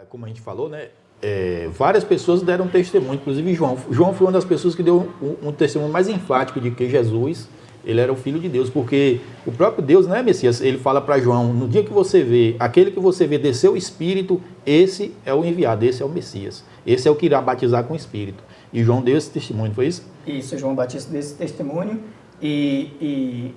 Como a gente falou, né? Várias pessoas deram testemunho, inclusive João. João foi uma das pessoas que deu um testemunho mais enfático de que Jesus, ele era o Filho de Deus, porque o próprio Deus, né, Messias, ele fala para João, no dia que você vê, aquele que você vê descer o Espírito, esse é o enviado, esse é o Messias, esse é o que irá batizar com o Espírito. E João deu esse testemunho, foi isso? Isso, João Batista deu esse testemunho e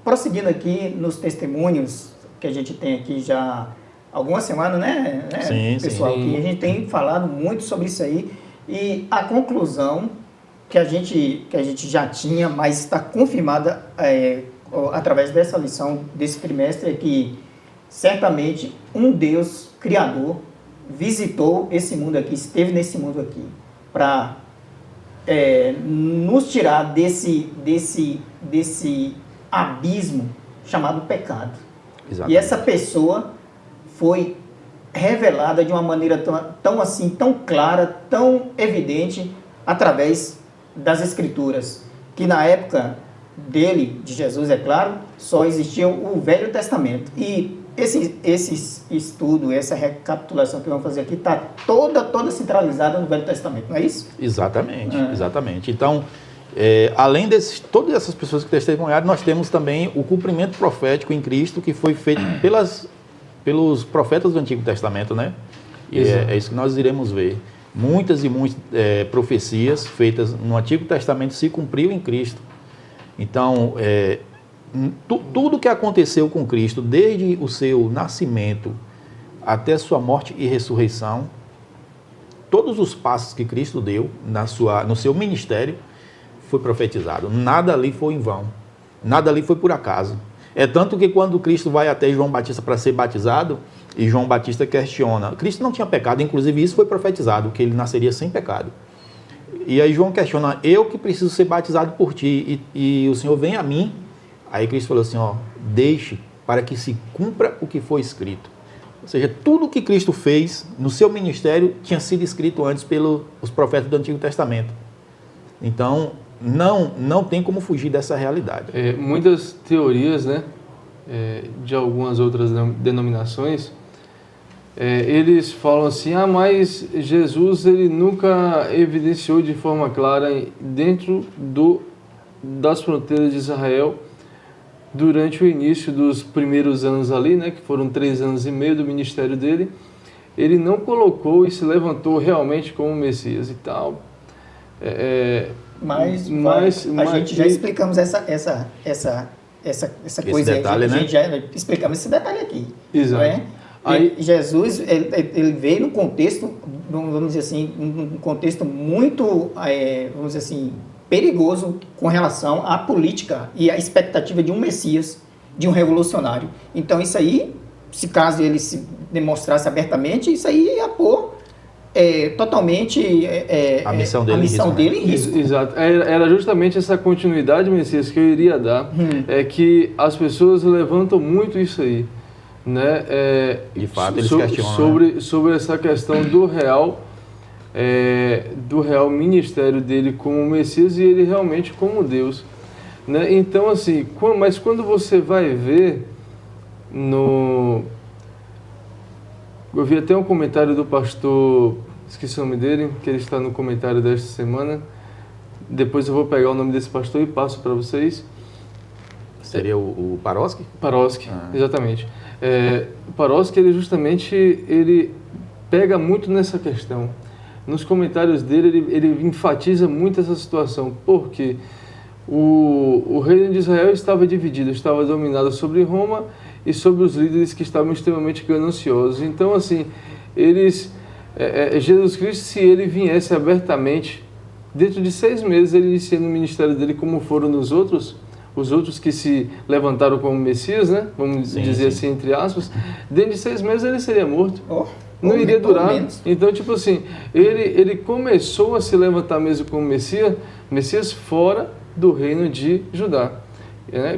prosseguindo aqui nos testemunhos que a gente tem aqui já algumas semanas, né, Sim, pessoal, sim. que a gente tem falado muito sobre isso aí, e a conclusão que a gente já tinha, mas está confirmada através dessa lição, desse trimestre, é que certamente um Deus Criador visitou esse mundo aqui, esteve nesse mundo aqui, para nos tirar desse abismo chamado pecado. Exatamente. E essa pessoa foi revelada de uma maneira tão clara, tão evidente, através das Escrituras, que na época dele, de Jesus, é claro, só existia o Velho Testamento. E esse estudo, essa recapitulação que vamos fazer aqui, está toda centralizada no Velho Testamento, não é isso? Exatamente, exatamente. Então, além de todas essas pessoas que testemunharam, nós temos também o cumprimento profético em Cristo, que foi feito pelos profetas do Antigo Testamento, né? E é isso que nós iremos ver. Muitas e muitas profecias feitas no Antigo Testamento se cumpriu em Cristo. Então, tudo que aconteceu com Cristo, desde o seu nascimento até sua morte e ressurreição, todos os passos que Cristo deu no seu ministério foi profetizado. Nada ali foi em vão. Nada ali foi por acaso. É tanto que quando Cristo vai até João Batista para ser batizado, e João Batista questiona, Cristo não tinha pecado, inclusive isso foi profetizado, que ele nasceria sem pecado. E aí João questiona, eu que preciso ser batizado por ti, e o Senhor vem a mim. Aí Cristo falou assim, deixe para que se cumpra o que foi escrito. Ou seja, tudo que Cristo fez no seu ministério tinha sido escrito antes pelos profetas do Antigo Testamento. Então, não tem como fugir dessa realidade. Muitas teorias, né, de algumas outras denominações, eles falam assim, mas Jesus ele nunca evidenciou de forma clara dentro das fronteiras de Israel durante o início dos primeiros anos ali, né, que foram 3 anos e meio do ministério dele, ele não colocou e se levantou realmente como Messias e tal. Mas a gente já explicamos essa coisa detalhe, aí, né? A gente já explicamos esse detalhe aqui. Exato. Não é? Aí, Jesus, ele veio num contexto, vamos dizer assim, um contexto muito, vamos dizer assim, perigoso com relação à política e à expectativa de um Messias, de um revolucionário. Então isso aí, se caso ele se demonstrasse abertamente, isso aí ia pôr totalmente a missão dele em risco. Exato. Era justamente essa continuidade, Messias, que eu iria dar, é que as pessoas levantam muito isso aí, né? De fato, eles questionam sobre essa questão do real ministério dele como Messias e ele realmente como Deus, né? Então, assim, mas quando você vai ver eu vi até um comentário do pastor, esqueci o nome dele, que ele está no comentário desta semana. Depois eu vou pegar o nome desse pastor e passo para vocês. Seria o Paroski? Paroski, exatamente. Paroski, ele pega muito nessa questão. Nos comentários dele, ele enfatiza muito essa situação, porque o reino de Israel estava dividido, estava dominado sobre Roma e sobre os líderes que estavam extremamente gananciosos. Então, assim, Jesus Cristo, se ele viesse abertamente, dentro de 6 meses ele inicia no ministério dele, como foram os outros que se levantaram como Messias, né? Vamos dizer assim, entre aspas, dentro de 6 meses ele seria morto. Não iria durar. Então, tipo assim, ele começou a se levantar mesmo como Messias fora do reino de Judá.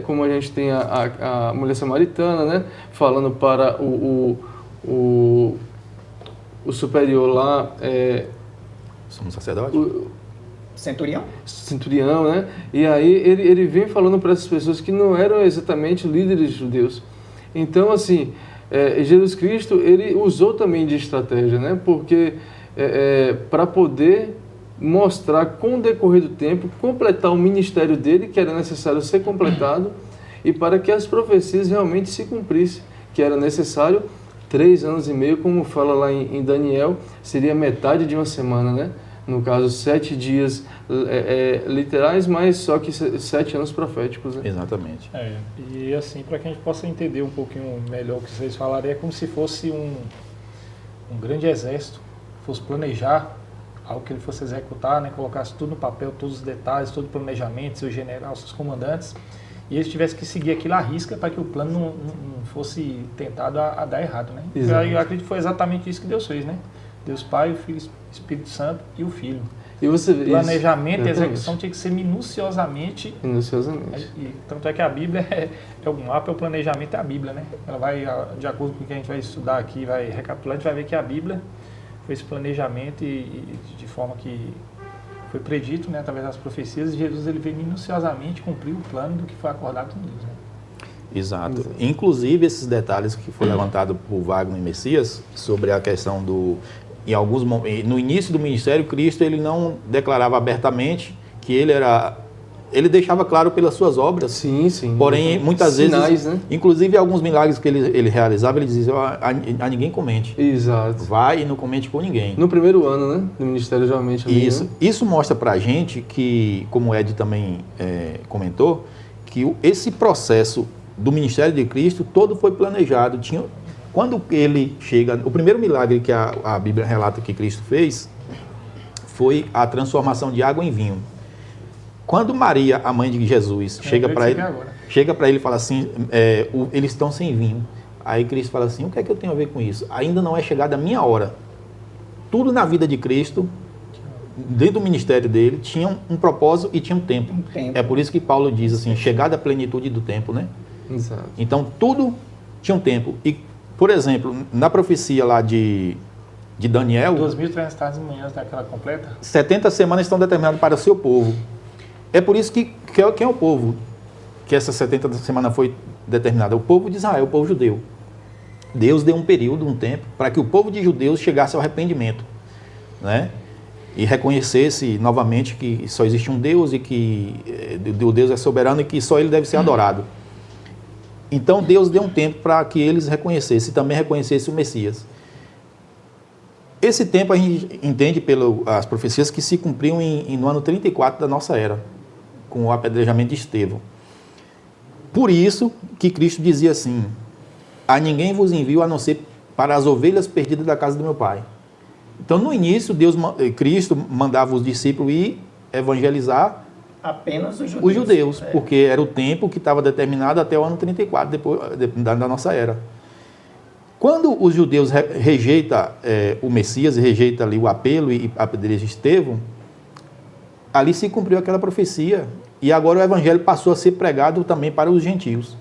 Como a gente tem a mulher samaritana, né? Falando para o superior lá, Sumo sacerdote? Centurião, né? E aí ele vem falando para essas pessoas que não eram exatamente líderes judeus. Então, assim, Jesus Cristo, ele usou também de estratégia, né? Porque para poder mostrar com o decorrer do tempo, completar o ministério dele, que era necessário ser completado, e para que as profecias realmente se cumprissem, que era necessário 3 anos e meio, como fala lá em Daniel, seria metade de uma semana, né? No caso, 7 dias literais, mas só que 7 anos proféticos, né? Exatamente. E assim, para que a gente possa entender um pouquinho melhor o que vocês falaram, é como se fosse um grande exército, fosse planejar algo que ele fosse executar, né? Colocasse tudo no papel, todos os detalhes, todo o planejamento, seu general, seus comandantes, e eles tivessem que seguir aquilo à risca para que o plano não fosse tentado a dar errado, né? Eu acredito que foi exatamente isso que Deus fez, né? Deus Pai, o Filho, Espírito Santo e o Filho. E você vê planejamento e execução tinha que ser minuciosamente. E tanto é que a Bíblia é o mapa, é o planejamento, é a Bíblia, né? Ela vai, de acordo com o que a gente vai estudar aqui, vai recapitular, a gente vai ver que a Bíblia foi esse planejamento e de forma que foi predito, né, através das profecias, e Jesus ele veio minuciosamente cumprir o plano do que foi acordado com Deus, né? Exato. Inclusive esses detalhes que foi levantado por Wagner e Messias sobre a questão em alguns momentos, no início do ministério, Cristo ele não declarava abertamente que ele deixava claro pelas suas obras. Sim, sim. Porém, muitas Sinais, vezes, né? Inclusive alguns milagres que ele realizava, ele dizia, a ninguém comente. Exato. Vai e não comente com ninguém. No primeiro ano, né? Do ministério, geralmente. Isso, né? Isso mostra pra gente que, como o Ed também comentou, que esse processo do ministério de Cristo todo foi planejado. Quando ele chega, o primeiro milagre que a Bíblia relata que Cristo fez foi a transformação de água em vinho. Quando Maria, a mãe de Jesus, chega para ele e fala assim, eles estão sem vinho. Aí Cristo fala assim, o que é que eu tenho a ver com isso? Ainda não é chegada a minha hora. Tudo na vida de Cristo, dentro do ministério dele, tinha um propósito e tinha um tempo. É por isso que Paulo diz assim, chegada a plenitude do tempo, né? Exato. Então, tudo tinha um tempo. E, por exemplo, na profecia lá de Daniel... 2.300 tardes e manhãs daquela completa? 70 semanas estão determinadas para o seu povo. É por isso que quem é o povo que essa 70 semanas foi determinada? O povo de Israel, o povo judeu. Deus deu um período, um tempo, para que o povo de judeus chegasse ao arrependimento, né? E reconhecesse novamente que só existe um Deus e que o Deus é soberano e que só Ele deve ser adorado. Então Deus deu um tempo para que eles reconhecessem e também reconhecessem o Messias. Esse tempo a gente entende pelas profecias que se cumpriam no ano 34 da nossa era, com o apedrejamento de Estevão. Por isso que Cristo dizia assim, a ninguém vos envio a não ser para as ovelhas perdidas da casa do meu Pai. Então no início Cristo mandava os discípulos ir evangelizar apenas os judeus, porque era o tempo que estava determinado até o ano 34, depois da nossa era. Quando os judeus rejeitam o Messias, rejeita ali o apelo e apedreja Estevão, ali se cumpriu aquela profecia. E agora o evangelho passou a ser pregado também para os gentios.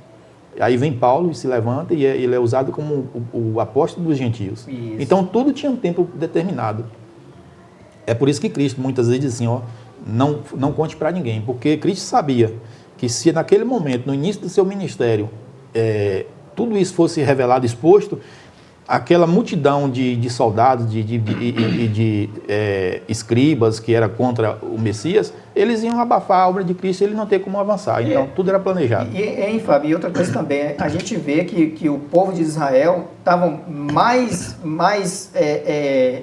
Aí vem Paulo e se levanta e ele é usado como o apóstolo dos gentios. Isso. Então tudo tinha um tempo determinado. É por isso que Cristo muitas vezes diz assim, não conte para ninguém, porque Cristo sabia que se naquele momento, no início do seu ministério, tudo isso fosse revelado, exposto, aquela multidão de soldados, de escribas que era contra o Messias, eles iam abafar a obra de Cristo e ele não ter como avançar. Então, tudo era planejado. Fábio, e outra coisa também, a gente vê que o povo de Israel estava mais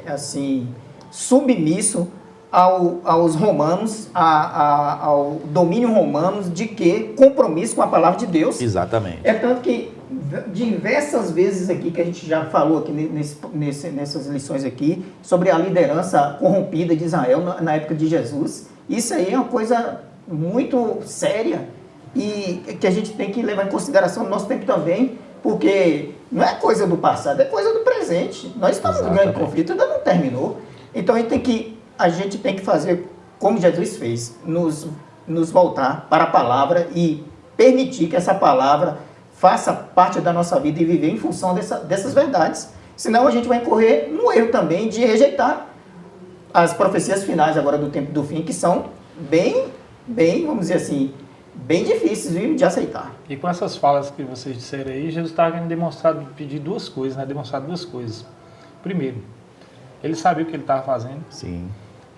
assim, submisso aos romanos, ao domínio romano, de que compromisso com a palavra de Deus. Exatamente. É tanto que diversas vezes aqui, que a gente já falou aqui nessas lições aqui, sobre a liderança corrompida de Israel na época de Jesus, isso aí é uma coisa muito séria e que a gente tem que levar em consideração no nosso tempo também, porque não é coisa do passado, é coisa do presente. Nós estamos no grande conflito, ainda não terminou. Então a gente tem que fazer como Jesus fez, nos voltar para a palavra e permitir que essa palavra faça parte da nossa vida e viver em função dessas verdades. Senão a gente vai incorrer no erro também de rejeitar as profecias finais agora do tempo do fim, que são bem, vamos dizer assim, bem difíceis, viu, de aceitar. E com essas falas que vocês disseram aí, Jesus estava querendo demonstrar, pedir duas coisas, né? Demonstrar duas coisas. Primeiro, ele sabia o que ele estava fazendo, Sim.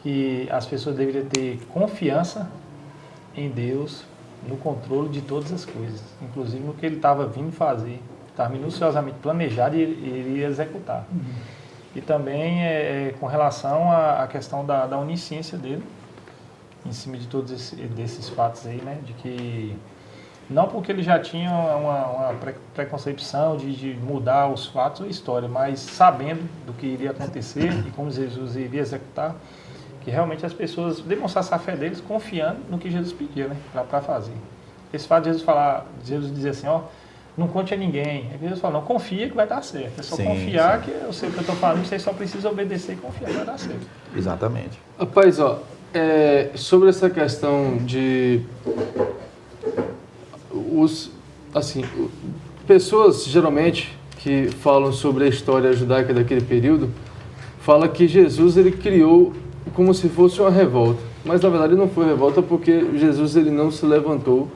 que as pessoas deveriam ter confiança em Deus, no controle de todas as coisas, inclusive no que ele estava vindo fazer, estava minuciosamente planejado e ele iria executar. E também com relação à questão da onisciência dele, em cima de todos desses fatos aí, né, de que não porque ele já tinha uma preconcepção de mudar os fatos ou a história, mas sabendo do que iria acontecer e como Jesus iria executar, que realmente as pessoas demonstrassem a fé deles confiando no que Jesus pedia, né, para fazer. Esse fato de Jesus dizer assim, ó, não conte a ninguém. Aí Jesus fala, não, confia que vai dar certo. É só confiar que eu sei o que eu estou falando, vocês só precisam obedecer e confiar que vai dar certo. Exatamente. Rapaz, ó, sobre essa questão de pessoas geralmente que falam sobre a história judaica daquele período, fala que Jesus ele criou como se fosse uma revolta, mas na verdade não foi revolta porque Jesus ele não se levantou,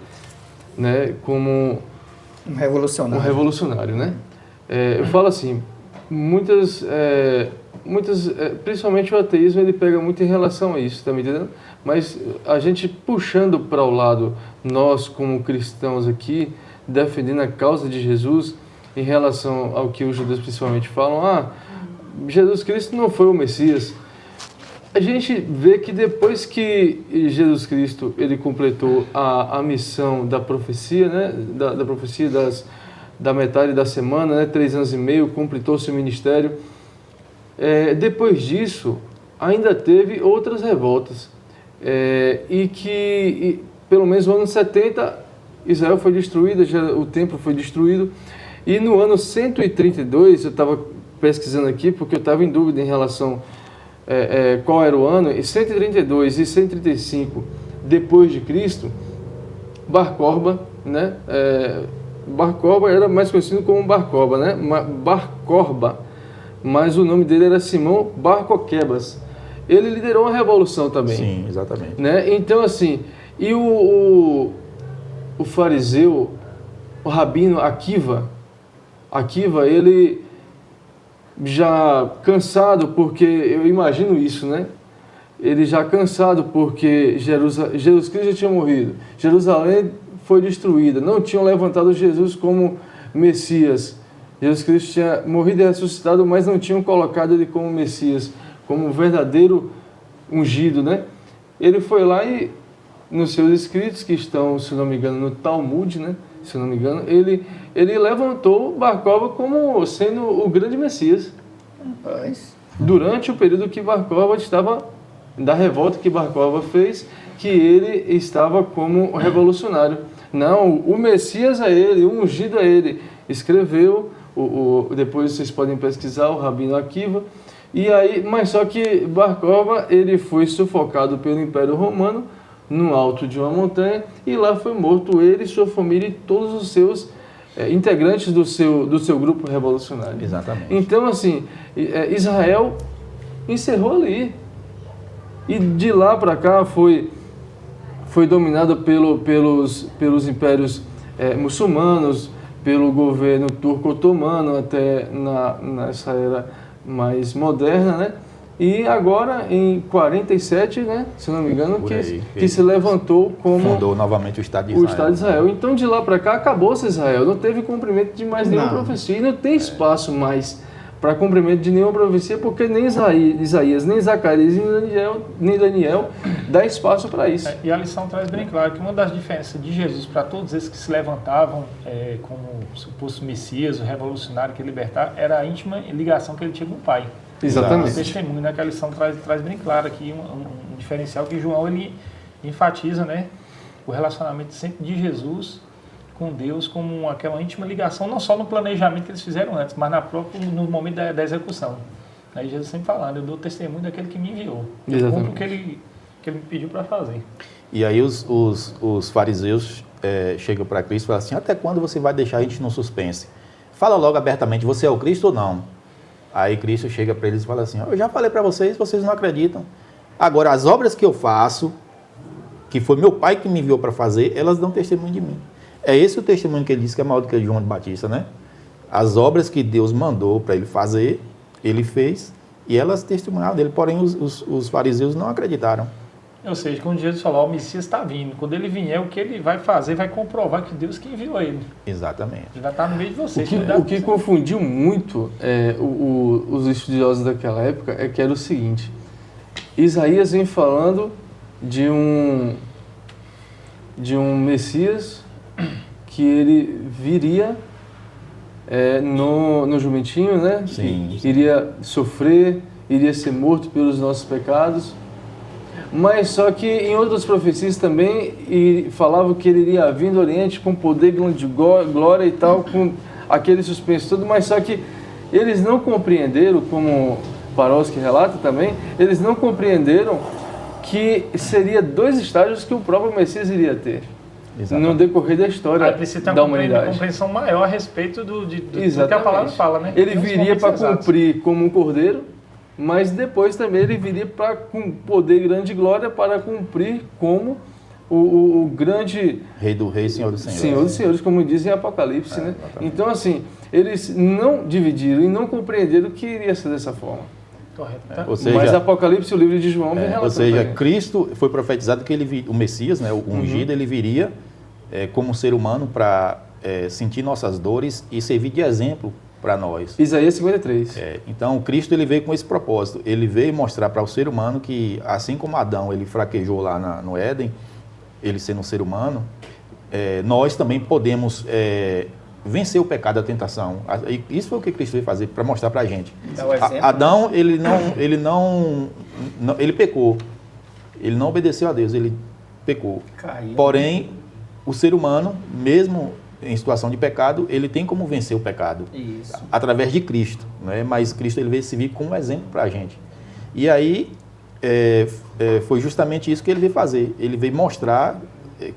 né, como Um revolucionário. né? Eu falo assim, muitas, principalmente o ateísmo, ele pega muito em relação a isso, tá me entendendo? Mas a gente puxando para o lado, nós como cristãos aqui, defendendo a causa de Jesus, em relação ao que os judeus principalmente falam, Jesus Cristo não foi o Messias. A gente vê que depois que Jesus Cristo ele completou a missão da profecia, né, da profecia da metade da semana, né, 3 anos e meio, completou seu ministério. Depois disso, ainda teve outras revoltas. Pelo menos no ano 70, Israel foi destruída, o templo foi destruído. E no ano 132, eu estava pesquisando aqui, porque eu estava em dúvida em relação qual era o ano, e 132 e 135 depois de Cristo, Bar Corba, né? Bar Corba era mais conhecido como Bar Corba, né? Bar Corba, mas o nome dele era Simão Bar Coquebas. Ele liderou uma revolução também. Sim, exatamente. Né? Então, assim, e o fariseu, o rabino Akiva, ele já cansado, porque eu imagino isso, né? Ele já cansado porque Jesus Cristo já tinha morrido, Jerusalém foi destruída, não tinham levantado Jesus como Messias. Jesus Cristo tinha morrido e ressuscitado, mas não tinham colocado ele como Messias, como verdadeiro ungido, né? Ele foi lá e, nos seus escritos, que estão, se não me engano, no Talmud, né? Se não me engano, ele levantou Bar Corba como sendo o grande Messias. Durante o período que Bar Corba estava, da revolta que Bar Corba fez, que ele estava como revolucionário. Não, o Messias é ele, o ungido é ele. Escreveu, depois vocês podem pesquisar, o Rabino Akiva. E aí, mas só que Bar Corba, ele foi sufocado pelo Império Romano, no alto de uma montanha, e lá foi morto ele, sua família e todos os seus integrantes do seu grupo revolucionário. Exatamente. Então, assim, Israel encerrou ali. E de lá para cá foi dominado pelos impérios muçulmanos, pelo governo turco-otomano, até nessa era mais moderna, né? E agora, em 47, né, se não me engano, que se levantou como... Fundou novamente o Estado de Israel. O Estado de Israel. Então, de lá para cá, acabou-se Israel. Não teve cumprimento de mais nenhuma profecia. E não tem espaço mais para cumprimento de nenhuma profecia, porque nem Isaías, nem Zacarias, nem Daniel dá espaço para isso. E a lição traz bem claro que uma das diferenças de Jesus para todos esses que se levantavam como suposto Messias, o revolucionário que ia libertar, era a íntima ligação que ele tinha com o Pai. Exatamente. O testemunho, né, que a lição traz bem claro aqui, um diferencial que João ele enfatiza, né, o relacionamento sempre de Jesus com Deus como aquela íntima ligação, não só no planejamento que eles fizeram antes, mas no momento da execução. Aí Jesus sempre falando, eu dou testemunho daquele que me enviou. Eu cumpro o que ele me pediu para fazer. E aí os fariseus chegam para Cristo e falam assim, até quando você vai deixar a gente no suspense? Fala logo abertamente, você é o Cristo ou não? Aí Cristo chega para eles e fala assim, eu já falei para vocês, vocês não acreditam. Agora, as obras que eu faço, que foi meu pai que me enviou para fazer, elas dão testemunho de mim. É esse o testemunho que ele disse que é maior do que João Batista, né? As obras que Deus mandou para ele fazer, ele fez, e elas testemunharam dele, porém os fariseus não acreditaram. Ou seja, quando Jesus falou, o Messias está vindo. Quando ele vier, o que ele vai fazer vai comprovar que Deus que enviou ele. Exatamente. Ele vai estar no meio de vocês. O que confundiu muito os estudiosos daquela época é que era o seguinte: Isaías vem falando de um Messias que ele viria no jumentinho, né? Sim. Iria sofrer, iria ser morto pelos nossos pecados. Mas só que em outras profecias também falavam que ele iria vir do Oriente com poder, grande glória e tal, com aquele suspense todo, mas só que eles não compreenderam, como Paroski relata também, eles não compreenderam que seria 2 estágios que o próprio Messias iria ter. Exatamente. No decorrer da história da humanidade. Uma compreensão maior a respeito do que a palavra fala, né? Ele viria para cumprir como um cordeiro, mas depois também ele viria com poder, grande glória, para cumprir como o grande... Rei do rei, Senhor dos senhores. Senhor dos senhores, como dizem em Apocalipse, né? Exatamente. Então, assim, eles não dividiram e não compreenderam que iria ser dessa forma. Correto. Ou seja, mas Apocalipse, o livro de João, vem relatando. Ou seja, Cristo foi profetizado que o Messias, né, o ungido, ele viria como ser humano para sentir nossas dores e servir de exemplo para nós. Isaías 53. Então, Cristo ele veio com esse propósito. Ele veio mostrar para o ser humano que, assim como Adão ele fraquejou lá no Éden, ele sendo um ser humano, nós também podemos vencer o pecado, a tentação. Isso foi o que Cristo veio fazer, para mostrar para a gente. Adão, ele pecou. Ele não obedeceu a Deus, ele pecou. Caiu. Porém, o ser humano, mesmo em situação de pecado, ele tem como vencer o pecado. Isso. Através de Cristo, né? Mas Cristo ele veio servir como exemplo para a gente. E aí foi justamente isso que ele veio fazer. Ele veio mostrar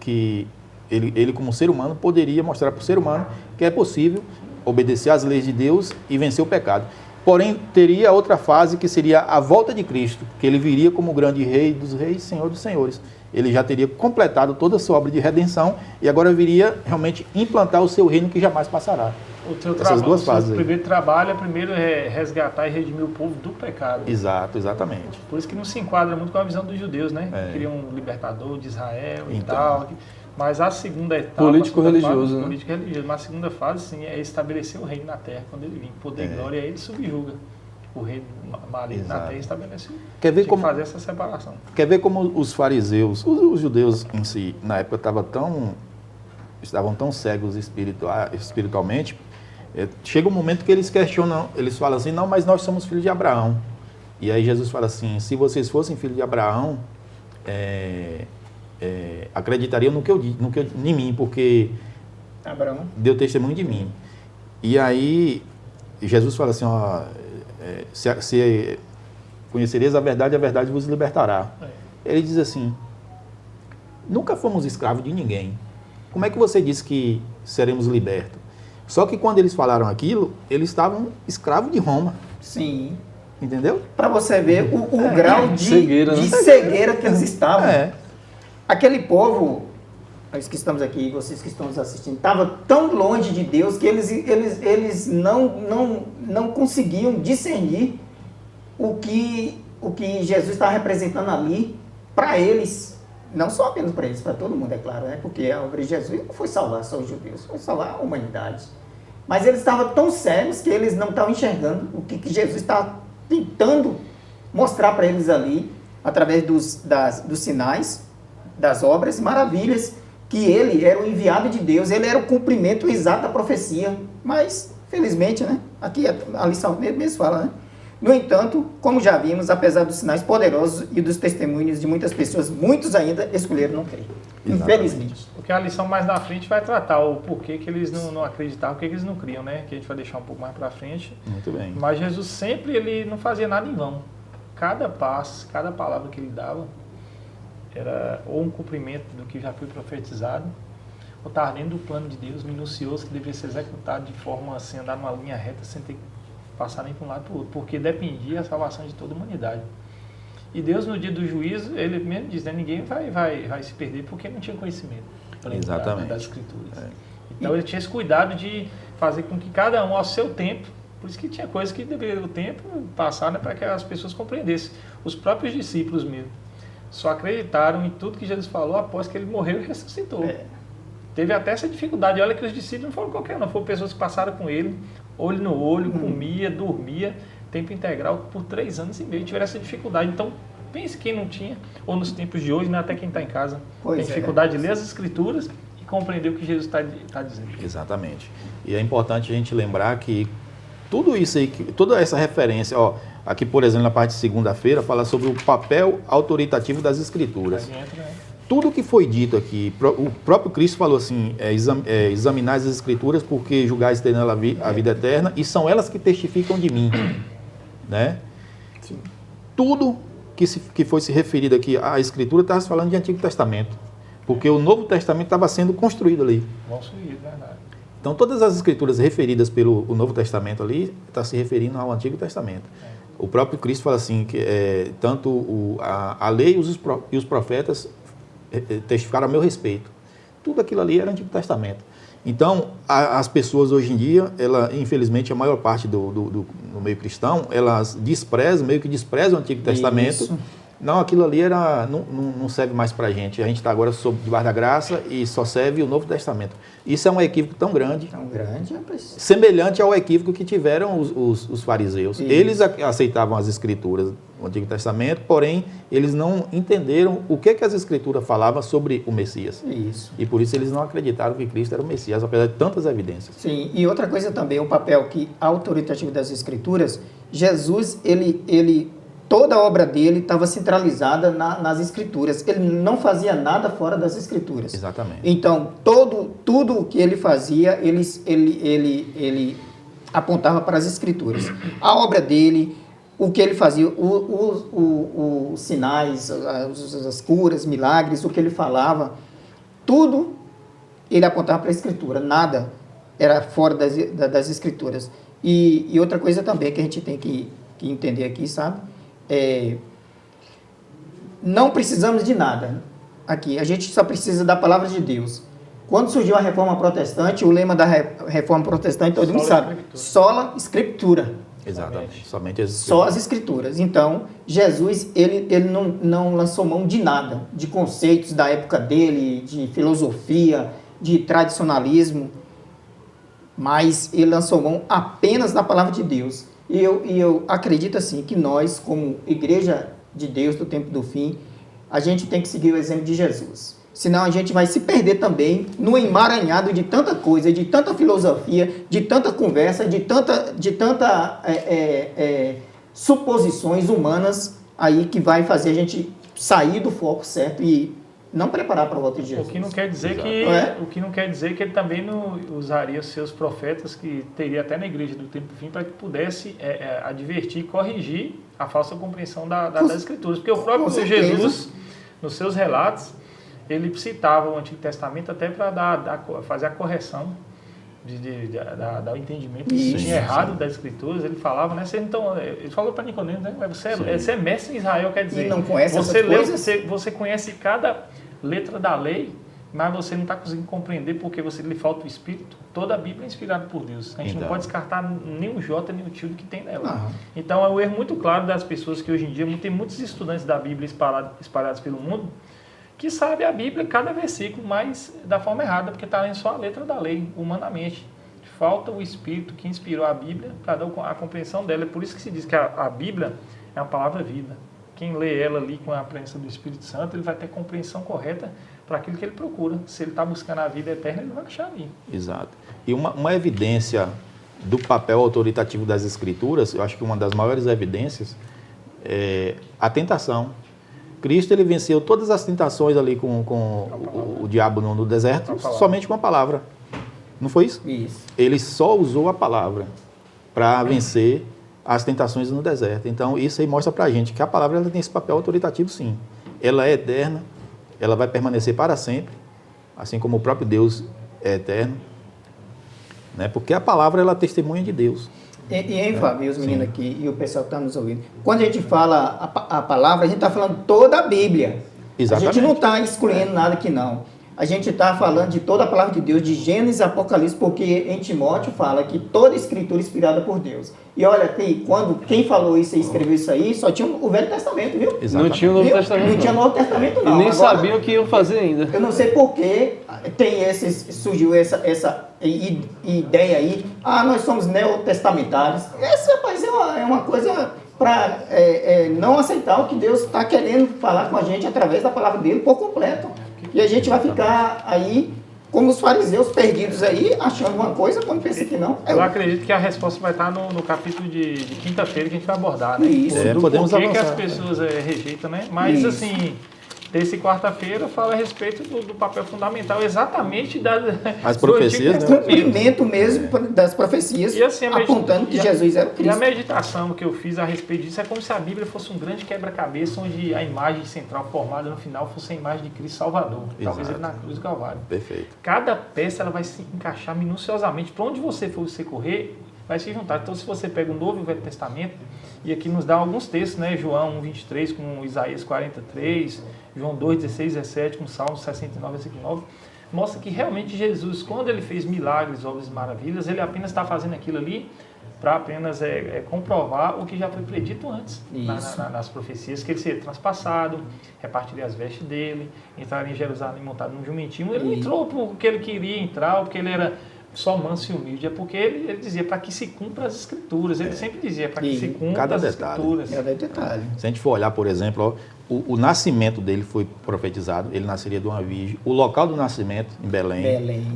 que ele como ser humano poderia mostrar para o ser humano que é possível obedecer às leis de Deus e vencer o pecado. Porém, teria outra fase que seria a volta de Cristo, que ele viria como grande rei dos reis, Senhor dos senhores. Ele já teria completado toda a sua obra de redenção e agora viria realmente implantar o seu reino que jamais passará. Essas duas fases. O primeiro trabalho é primeiro resgatar e redimir o povo do pecado. Exatamente. Por isso que não se enquadra muito com a visão dos judeus, né? Que queriam um libertador de Israel e tal. Mas a segunda etapa... Político-religioso, né? Político-religioso. Mas a segunda fase, sim, é estabelecer o reino na terra. Quando ele vir poder e glória, ele subjuga. O rei maligno na terra estabelece fazer essa separação. Quer ver como os fariseus, os judeus em si, na época estavam tão cegos espiritualmente, chega um momento que eles questionam, eles falam assim, não, mas nós somos filhos de Abraão. E aí Jesus fala assim, se vocês fossem filhos de Abraão, acreditariam em mim, porque Abraão deu testemunho de mim. E aí Jesus fala assim, se conhecereis a verdade vos libertará. Ele diz assim, nunca fomos escravos de ninguém. Como é que você disse que seremos libertos? Só que quando eles falaram aquilo, eles estavam escravos de Roma. Sim. Entendeu? Para você ver o grau de cegueira que eles estavam. Aquele povo, nós que estamos aqui, vocês que estão nos assistindo, estava tão longe de Deus que eles não conseguiam discernir o que Jesus estava representando ali para eles. Não só apenas para eles, para todo mundo, é claro, né? Porque a obra de Jesus não foi salvar só os judeus, foi salvar a humanidade. Mas eles estavam tão cegos que eles não estavam enxergando o que Jesus estava tentando mostrar para eles ali, através dos sinais, das obras, maravilhas, que ele era o enviado de Deus, ele era o cumprimento exato da profecia. Mas, felizmente, né? Aqui a lição mesmo fala, né? No entanto, como já vimos, apesar dos sinais poderosos e dos testemunhos de muitas pessoas, muitos ainda escolheram não crer. Infelizmente. Porque a lição mais na frente vai tratar o porquê que eles não acreditavam, porque eles não criam, né? Que a gente vai deixar um pouco mais para frente. Muito bem. Mas Jesus sempre ele não fazia nada em vão. Cada passo, cada palavra que ele dava era ou um cumprimento do que já foi profetizado, ou estar dentro do plano de Deus minucioso que deveria ser executado de forma assim, andar numa linha reta sem ter que passar nem para um lado para o outro, porque dependia a salvação de toda a humanidade. E Deus, no dia do juízo, ele mesmo diz, né, ninguém vai se perder porque não tinha conhecimento Exatamente. das Escrituras. Então ele tinha esse cuidado de fazer com que cada um, ao seu tempo, por isso que tinha coisas que deveria o tempo passar, né, para que as pessoas compreendessem. Os próprios discípulos mesmo só acreditaram em tudo que Jesus falou após que ele morreu e ressuscitou. Teve até essa dificuldade. Olha que os discípulos não foram qualquer não, foram pessoas que passaram com ele, olho no olho, comia, dormia, tempo integral por 3 anos e meio. Tiveram essa dificuldade. Então, pense quem não tinha, ou nos tempos de hoje, né, até quem está em casa, tem dificuldade de ler as Escrituras e compreender o que Jesus está dizendo. Exatamente. E é importante a gente lembrar que tudo isso aí, toda essa referência, ó, aqui, por exemplo, na parte de segunda-feira, fala sobre o papel autoritativo das Escrituras. Tudo que foi dito aqui, o próprio Cristo falou assim, examinar as Escrituras porque julgais ter nela a vida eterna e são elas que testificam de mim. Né? Sim. Tudo que foi se referido aqui à Escritura estava se falando de Antigo Testamento, porque o Novo Testamento estava sendo construído ali. Construído, verdade. Então, todas as Escrituras referidas pelo Novo Testamento ali, está se referindo ao Antigo Testamento. O próprio Cristo fala assim, que tanto a lei e os profetas testificaram a meu respeito. Tudo aquilo ali era Antigo Testamento. Então, as pessoas hoje em dia, infelizmente, a maior parte do meio cristão, elas meio que desprezam o Antigo Testamento. Isso. Não, aquilo ali não serve mais para a gente. A gente está agora debaixo da graça e só serve o Novo Testamento. Isso é um equívoco tão grande. Tão grande, semelhante ao equívoco que tiveram os fariseus. Isso. Eles aceitavam as Escrituras do Antigo Testamento, porém, eles não entenderam o que as Escrituras falavam sobre o Messias. Isso. E por isso eles não acreditaram que Cristo era o Messias, apesar de tantas evidências. Sim, e outra coisa também, o papel autoritativo das Escrituras, Jesus, toda a obra dele estava centralizada nas Escrituras. Ele não fazia nada fora das Escrituras. Exatamente. Então, tudo o que ele fazia, ele apontava para as Escrituras. A obra dele, o que ele fazia, os sinais, as curas, milagres, o que ele falava, tudo ele apontava para a Escritura. Nada era fora das Escrituras. E outra coisa também que a gente tem que entender aqui, sabe? Não precisamos de nada aqui, a gente só precisa da palavra de Deus. Quando surgiu a Reforma Protestante, o lema da Reforma Protestante, todo mundo sabe, sola Scriptura. Exatamente, somente as Escrituras. Só as Escrituras. Então, Jesus, ele não lançou mão de nada, de conceitos da época dele, de filosofia, de tradicionalismo, mas ele lançou mão apenas da palavra de Deus. E eu acredito assim, que nós, como Igreja de Deus do Tempo do Fim, a gente tem que seguir o exemplo de Jesus. Senão a gente vai se perder também no emaranhado de tanta coisa, de tanta filosofia, de tanta conversa, de tanta suposições humanas aí que vai fazer a gente sair do foco certo e não preparar para a volta de Jesus. O que não quer dizer que ele também não usaria seus profetas, que teria até na igreja do tempo do fim, para que pudesse advertir e corrigir a falsa compreensão das Escrituras. Porque o próprio Jesus, nos seus relatos, ele citava o Antigo Testamento até para fazer a correção, dar o entendimento que tinha errado das Escrituras. Ele falava, né? Ele falou para Nicodemo, né? Você é mestre em Israel, quer dizer, e não conhece você conhece cada letra da lei, mas você não está conseguindo compreender porque lhe falta o Espírito. Toda a Bíblia é inspirada por Deus. A gente não pode descartar nem o J nem o tilde que tem nela. Então é um erro muito claro das pessoas que hoje em dia, tem muitos estudantes da Bíblia espalhados pelo mundo, que sabem a Bíblia, cada versículo, mas da forma errada, porque está lendo só a letra da lei, humanamente. Falta o Espírito que inspirou a Bíblia para dar a compreensão dela. É por isso que se diz que a Bíblia é uma palavra viva. Quem lê ela ali com a presença do Espírito Santo, ele vai ter a compreensão correta para aquilo que ele procura. Se ele está buscando a vida eterna, ele vai achar ali. Exato. E uma evidência do papel autoritativo das Escrituras, eu acho que uma das maiores evidências é a tentação. Cristo, ele venceu todas as tentações ali com o diabo no deserto, somente com a palavra. Não foi isso? Isso. Ele só usou a palavra para vencer as tentações no deserto. Então, isso aí mostra para a gente que a palavra ela tem esse papel autoritativo, sim. Ela é eterna, ela vai permanecer para sempre, assim como o próprio Deus é eterno, né? Porque a palavra ela testemunha de Deus. E Fábio, e os meninos aqui, e o pessoal que está nos ouvindo. Quando a gente fala a palavra, a gente está falando toda a Bíblia. Exatamente. A gente não está excluindo nada aqui, não. A gente está falando de toda a palavra de Deus, de Gênesis e Apocalipse, porque em Timóteo fala que toda escritura é inspirada por Deus. E olha, quem falou isso e escreveu isso aí, só tinha o Velho Testamento, viu? Exatamente. Não tinha o Novo Testamento. Não tinha o Novo Testamento, não. E nem Agora, sabiam o que iam fazer ainda. eu não sei por que surgiu essa ideia aí. Nós somos neotestamentários. Essa, rapaz, é uma coisa para não aceitar o que Deus está querendo falar com a gente através da palavra dele por completo. E a gente vai ficar aí, como os fariseus perdidos aí, achando uma coisa quando pensa que não. Eu acredito que a resposta vai estar no capítulo de quinta-feira que a gente vai abordar, né? Isso. Podemos Por que as avançar. pessoas rejeitam, né? Mas, Isso. assim, esse quarta-feira fala a respeito do papel fundamental exatamente As profecias, do né? Antigo Testamento. Cumprimento mesmo das profecias, E assim, apontando que Jesus era o E a Cristo. meditação que eu fiz a respeito disso é como se a Bíblia fosse um grande quebra-cabeça onde a imagem central formada no final fosse a imagem de Cristo Salvador. Talvez ele na cruz do Calvário. Perfeito. Cada peça ela vai se encaixar minuciosamente. Para onde você for você correr, vai se juntar. Então, se você pega o Novo e o Velho Testamento, e aqui nos dá alguns textos, né? João 1:23 com Isaías 43, João 2:16, 17 com Salmos 69, versículo 9, mostra que realmente Jesus, quando ele fez milagres, obras e maravilhas, ele apenas está fazendo aquilo ali para apenas comprovar o que já foi predito antes nas profecias, que ele seria transpassado, repartiria as vestes dele, entraria em Jerusalém montado num jumentinho. Ele não entrou porque ele queria entrar, ou porque ele era só manso e humilde, é porque ele dizia para que se cumpra as escrituras. Ele sempre dizia para que se cumpra Cada as detalhe. escrituras. Cada detalhe. Se a gente for olhar, por exemplo, ó, o nascimento dele foi profetizado, ele nasceria de uma virgem. O local do nascimento, em Belém.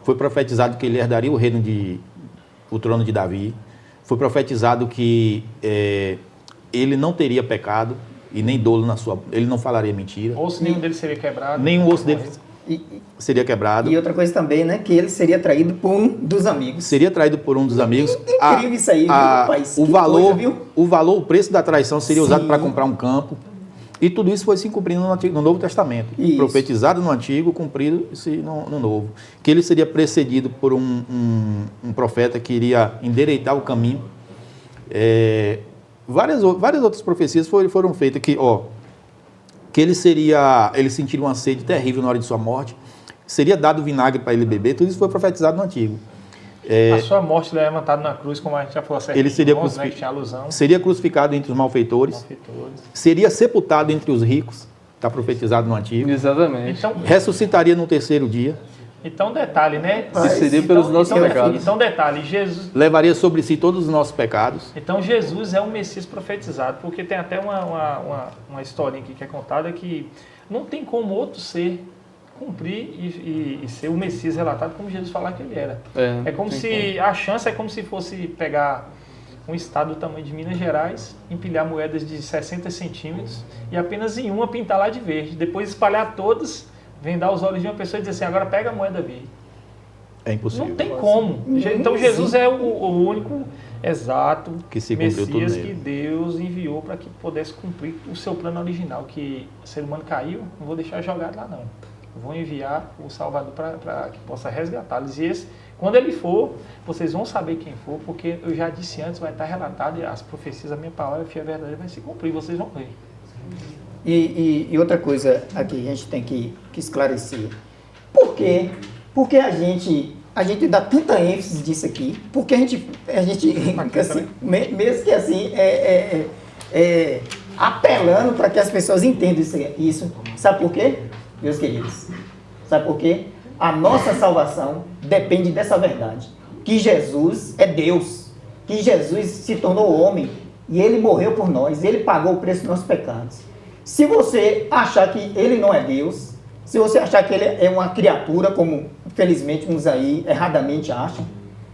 Foi profetizado que ele herdaria o trono de Davi. Foi profetizado que ele não teria pecado e nem dolo ele não falaria mentira. O osso nenhum dele seria quebrado. Nenhum osso dele seria quebrado. E outra coisa também, né? Que ele seria traído por um dos amigos. Seria traído por um dos amigos. Incrível isso aí, viu, rapaz? Que coisa, viu? O preço da traição seria Sim. usado para comprar um campo. E tudo isso foi se cumprindo no Novo Testamento. Isso. Profetizado no Antigo, cumprido no Novo. Que ele seria precedido por um profeta que iria endireitar o caminho. Várias outras profecias foram feitas que ele sentiria uma sede terrível na hora de sua morte, seria dado vinagre para ele beber, tudo isso foi profetizado no Antigo. A sua morte ele é levantado na cruz, como a gente já falou, Ele seria né, que tinha alusão. seria crucificado entre os malfeitores, seria sepultado entre os ricos, está profetizado no Antigo, Exatamente. ressuscitaria no terceiro dia, Então, detalhe, né? E seria pelos nossos pecados. Então, detalhe, Jesus... levaria sobre si todos os nossos pecados. Então, Jesus é um Messias profetizado, porque tem até uma historinha aqui que é contada que não tem como outro ser cumprir e ser o Messias relatado como Jesus falar que ele era. É como se... A chance é como se fosse pegar um estado do tamanho de Minas Gerais, empilhar moedas de 60 centímetros e apenas em uma pintar lá de verde. Depois espalhar todas, vendar os olhos de uma pessoa e dizer assim, agora pega a moeda verde. É impossível. Não tem como. Então Jesus é o único exato Que se cumpriu tudo Messias nele. que Deus enviou para que pudesse cumprir o seu plano original, que o ser humano caiu, não vou deixar jogado lá não. Eu vou enviar o Salvador para que possa resgatá-los. E quando ele for, vocês vão saber quem for, porque eu já disse antes, vai estar relatado, e as profecias, a minha palavra, a fé verdadeira, vai se cumprir, vocês vão ver. E outra coisa aqui a gente tem que esclarecer. Por quê? Porque a gente dá tanta ênfase disso aqui, porque a gente assim, mesmo que assim, apelando para que as pessoas entendam isso. Sabe por quê, meus queridos? Sabe por quê? A nossa salvação depende dessa verdade, que Jesus é Deus, que Jesus se tornou homem e ele morreu por nós, ele pagou o preço dos nossos pecados. Se você achar que ele não é Deus, se você achar que ele é uma criatura, como infelizmente uns aí erradamente acham,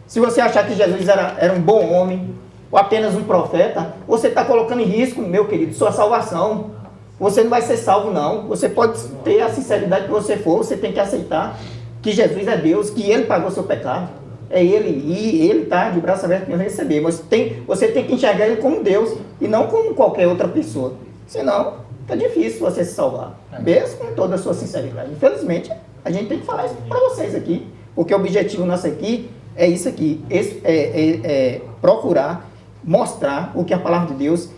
se você achar que Jesus era um bom homem, ou apenas um profeta, você está colocando em risco, meu querido, sua salvação. Você não vai ser salvo, não. Você pode ter a sinceridade que você for, você tem que aceitar que Jesus é Deus, que ele pagou seu pecado. É ele, e ele está de braço aberto para receber. Você tem que enxergar ele como Deus, e não como qualquer outra pessoa. Senão, é difícil você se salvar, mesmo com toda a sua sinceridade. Infelizmente, a gente tem que falar isso para vocês aqui, porque o objetivo nosso aqui é isso aqui, procurar mostrar o que a palavra de Deus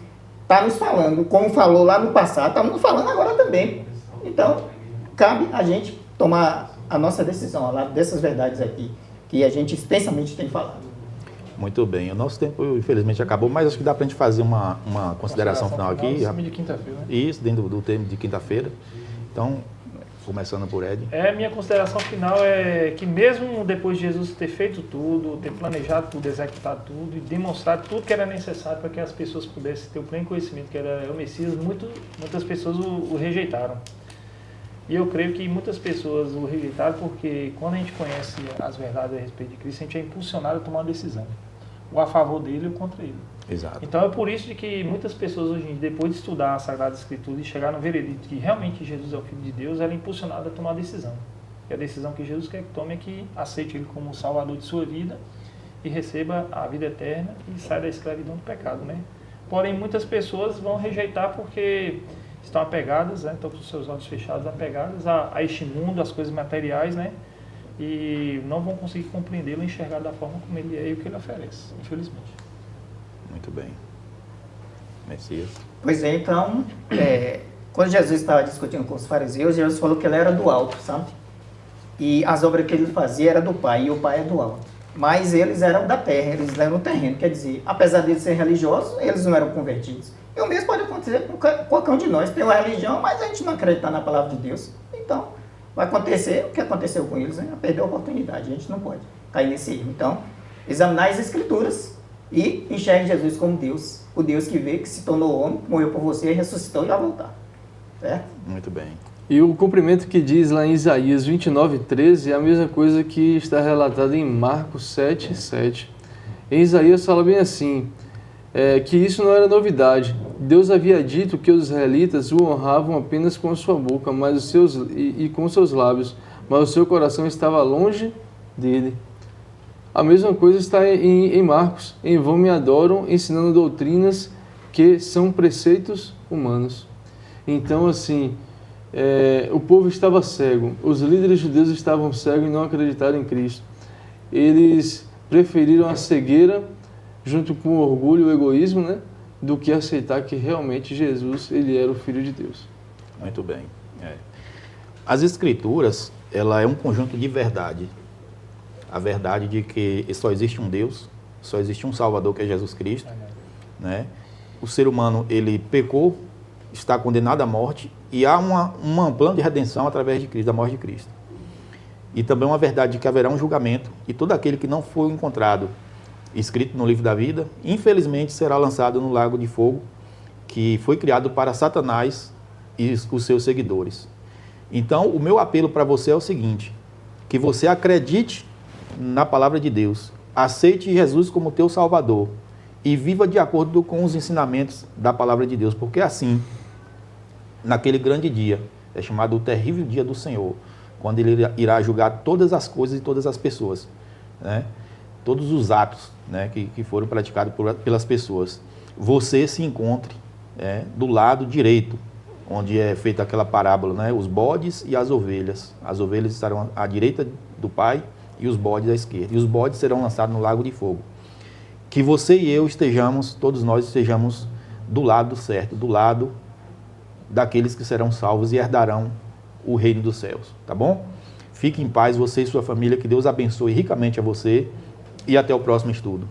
está nos falando, como falou lá no passado, está nos falando agora também. Então, cabe a gente tomar a nossa decisão ao lado dessas verdades aqui, que a gente extensamente tem falado. Muito bem. O nosso tempo, infelizmente, acabou, mas acho que dá para a gente fazer uma consideração final aqui. De quinta-feira, né? Isso, dentro do tema de quinta-feira. Então, começando por Ed. Minha consideração final é que mesmo depois de Jesus ter feito tudo, ter planejado tudo, executado tudo e demonstrado tudo que era necessário para que as pessoas pudessem ter o pleno conhecimento que era o Messias, muitas pessoas o rejeitaram. E eu creio que muitas pessoas o rejeitaram porque quando a gente conhece as verdades a respeito de Cristo, a gente é impulsionado a tomar uma decisão, ou a favor dele ou contra ele. Exato. Então é por isso de que muitas pessoas hoje, depois de estudar a Sagrada Escritura e chegar no veredito que realmente Jesus é o Filho de Deus, ela é impulsionada a tomar a decisão. E a decisão que Jesus quer que tome é que aceite Ele como o Salvador de sua vida e receba a vida eterna e saia da escravidão do pecado, né? Porém, muitas pessoas vão rejeitar porque estão apegadas, né? Estão com os seus olhos fechados, apegadas a este mundo, às coisas materiais, né? E não vão conseguir compreendê-lo e enxergar da forma como ele é e o que ele oferece, infelizmente. Muito bem. Messias. Pois é, então, quando Jesus estava discutindo com os fariseus, Jesus falou que ele era do alto, sabe? E as obras que ele fazia era do Pai, e o Pai é do alto. Mas eles eram da terra, eles eram terreno, quer dizer, apesar de serem religiosos, eles não eram convertidos. E o mesmo pode acontecer com qualquer um de nós, tem uma religião, mas a gente não acredita na palavra de Deus. Então, vai acontecer o que aconteceu com eles, né? Perder a oportunidade, a gente não pode cair nesse erro. Então, examinar as Escrituras e enxergue Jesus como Deus, o Deus que veio, que se tornou homem, morreu por você, ressuscitou e vai voltar. Certo? Muito bem. E o cumprimento que diz lá em Isaías 29:13 é a mesma coisa que está relatado em Marcos 7:7. Em Isaías fala bem assim, que isso não era novidade. Deus havia dito que os israelitas o honravam apenas com a sua boca, mas e com seus lábios, mas o seu coração estava longe dele. A mesma coisa está em Marcos. Em vão me adoram, ensinando doutrinas que são preceitos humanos. Então, assim, o povo estava cego. Os líderes judeus estavam cegos e não acreditaram em Cristo. Eles preferiram a cegueira, junto com o orgulho e o egoísmo, né, do que aceitar que realmente Jesus ele era o Filho de Deus. Muito bem. As Escrituras, ela é um conjunto de verdade. A verdade de que só existe um Deus, só existe um Salvador, que é Jesus Cristo. Né? O ser humano, ele pecou, está condenado à morte, e há um plano de redenção através de Cristo, da morte de Cristo. E também uma verdade de que haverá um julgamento, e todo aquele que não for encontrado escrito no livro da vida, infelizmente será lançado no lago de fogo, que foi criado para Satanás e os seus seguidores. Então, o meu apelo para você é o seguinte, que você acredite na palavra de Deus, aceite Jesus como teu Salvador e viva de acordo com os ensinamentos da palavra de Deus, porque assim, naquele grande dia, é chamado o terrível dia do Senhor, quando Ele irá julgar todas as coisas e todas as pessoas, né? Todos os atos, né, que foram praticados pelas pessoas. Você se encontre do lado direito, onde é feita aquela parábola, né, os bodes e as ovelhas. As ovelhas estarão à direita do Pai e os bodes à esquerda. E os bodes serão lançados no lago de fogo. Que você e eu estejamos, todos nós estejamos do lado certo, do lado daqueles que serão salvos e herdarão o reino dos céus, tá bom? Fique em paz, você e sua família, que Deus abençoe ricamente a você e até o próximo estudo.